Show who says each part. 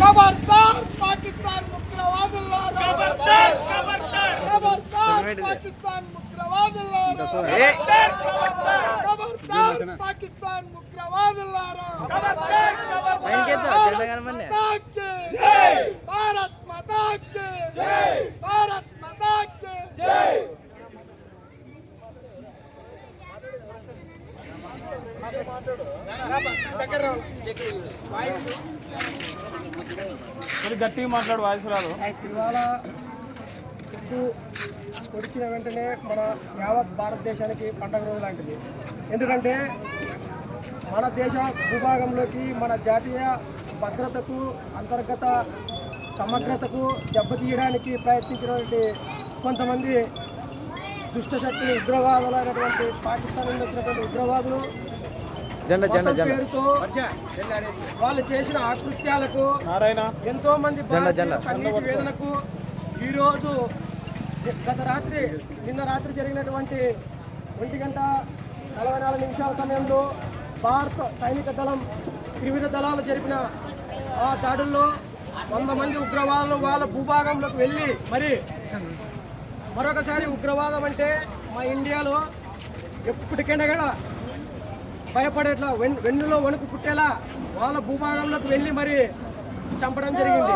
Speaker 1: खबरदार पाकिस्तान उग्रवादुल्लारा खबरदार पाकिस्तान उग्रवादुल्लारा खबरदार पाकिस्तान उग्रवादुल्लारा भारत माता की जय भारत माता की जय
Speaker 2: గట్టిగా మాట్లాడు వాయిస్ రాదు.
Speaker 3: ఇవాళ ఉప్పు పొడిచిన వెంటనే మన యావత్ భారతదేశానికి పండగ రోజు లాంటిది. ఎందుకంటే మన దేశ భూభాగంలోకి మన జాతీయ భద్రతకు అంతర్గత సమగ్రతకు దెబ్బతీయడానికి ప్రయత్నించినటువంటి కొంతమంది దుష్టశక్తులు ఉగ్రవాదులైనటువంటి పాకిస్తాన్ నుండి వచ్చినటువంటి ఉగ్రవాదులు పేరుతో వాళ్ళు చేసిన ఆకృత్యాలకు ఎంతో మంది కన్నీటి వేదనకు ఈరోజు నిన్న రాత్రి జరిగినటువంటి 1:44 సమయంలో భారత సైనిక దళం త్రివిధ దళాలు జరిపిన ఆ దాడుల్లో 100 మంది ఉగ్రవాదులు వాళ్ళ భూభాగంలోకి వెళ్ళి మరి మరొకసారి ఉగ్రవాదం అంటే మా ఇండియాలో ఎప్పటికైనా కూడా భయపడేట్లా వెన్నులో వణుకు పుట్టేలా వాళ్ళ భూభాగంలోకి వెళ్ళి మరి చంపడం జరిగింది.